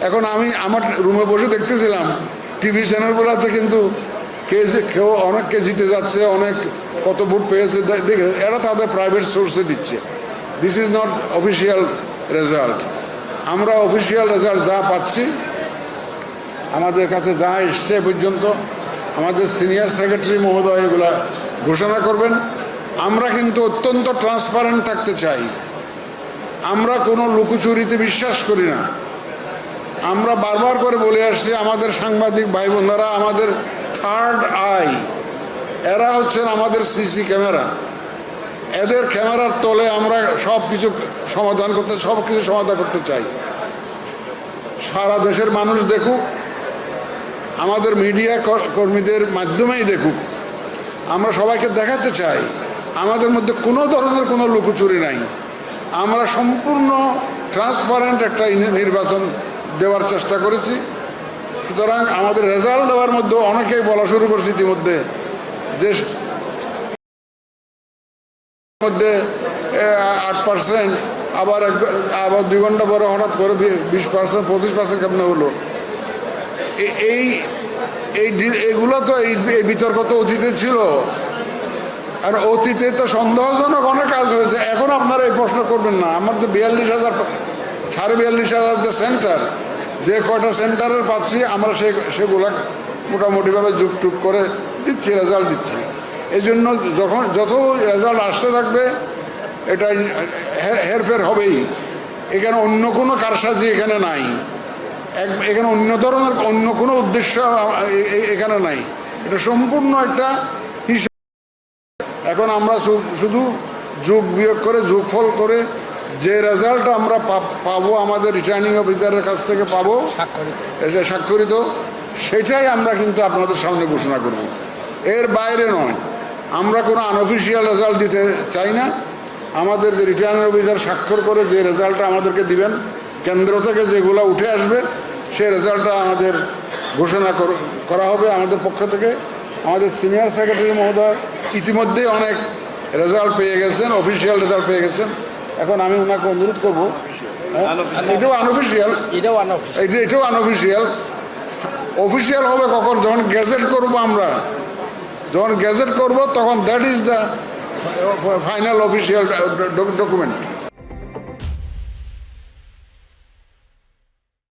এখন আমি আমার রুমে বসে দেখতেছিলাম টিভি চ্যানেলগুলোতে কিন্তু কেউ অনেককে জিতে যাচ্ছে, অনেক কত ভোট পেয়েছে দেখে এরা তাদের প্রাইভেট সোর্সে দিচ্ছে। This is not official result. আমরা অফিসিয়াল রেজাল্ট যা পাচ্ছি, আমাদের কাছে যা এসছে পর্যন্ত আমাদের সিনিয়র সেক্রেটারি মহোদয় এগুলা ঘোষণা করবেন। আমরা কিন্তু অত্যন্ত ট্রান্সপারেন্ট থাকতে চাই। আমরা কোনো লুকোচুরিতে বিশ্বাস করি না। আমরা বারবার করে বলে আসছি, আমাদের সাংবাদিক ভাই বোনেরা আমাদের থার্ড আই, এরা হচ্ছেন আমাদের সিসি ক্যামেরা। এদের ক্যামেরার তলে আমরা সব কিছু সমাধান করতে চাই। সারা দেশের মানুষ দেখুক, আমাদের মিডিয়া কর্মীদের মাধ্যমেই দেখুক। আমরা সবাইকে দেখাতে চাই আমাদের মধ্যে কোনো ধরনের কোনো লুকোচুরি নাই। আমরা সম্পূর্ণ ট্রান্সপারেন্ট একটা নির্বাচন দেওয়ার চেষ্টা করেছি। সুতরাং আমাদের রেজাল্ট দেওয়ার মধ্যে অনেকেই বলা শুরু করছে ইতিমধ্যে যে মধ্যে 8%, আবার 2 ঘন্টা পরে হঠাৎ করে 20%, 25% কেমন হলো। এইগুলো তো এই বিতর্ক তো অতীতে ছিল, আর অতীতে তো সন্দেহজনক অনেক কাজ হয়েছে। এখন আপনারা এই প্রশ্ন করবেন না। আমার যে 42,000, 42,500 যে সেন্টার, যে কয়টা সেন্টারের পাচ্ছি আমরা সেগুলা মোটামুটিভাবে যুগটুক করে দিচ্ছি, রেজাল্ট দিচ্ছি। এই জন্য যত রেজাল্ট আসতে থাকবে এটা হেরফের হবেই। এখানে অন্য কোনো কারসাজি এখানে নাই, এখানে অন্য ধরনের অন্য কোনো উদ্দেশ্য এখানে নাই। এটা সম্পূর্ণ একটা হিসাব। এখন আমরা শুধু যোগ বিয়োগ করে, যোগফল করে যে রেজাল্টটা আমরা পাবো, আমাদের রিটার্নিং অফিসারের কাছ থেকে পাবো এটা স্বাক্ষরিত, সেটাই আমরা কিন্তু আপনাদের সামনে ঘোষণা করব। এর বাইরে নয়। আমরা কোনো আনঅফিসিয়াল রেজাল্ট দিতে চাই না। আমাদের যে রিটার্নিং অফিসার স্বাক্ষর করে যে রেজাল্টটা আমাদেরকে দিবেন, কেন্দ্র থেকে যেগুলো উঠে আসবে সেই রেজাল্টটা আমাদের ঘোষণা করা হবে আমাদের পক্ষ থেকে। আমাদের সিনিয়র সেক্রেটারি মহোদয় ইতিমধ্যেই অনেক রেজাল্ট পেয়ে গেছেন, অফিসিয়াল রেজাল্ট পেয়ে গেছেন। এখন আমি ওনাকে অনুরোধ করবো, এটাও আনঅফিসিয়াল, এটাও আনঅফিসিয়াল। অফিসিয়াল হবে কখন? যখন গেজেট করবো আমরা, যখন গেজেট করবো তখন that is the final official document.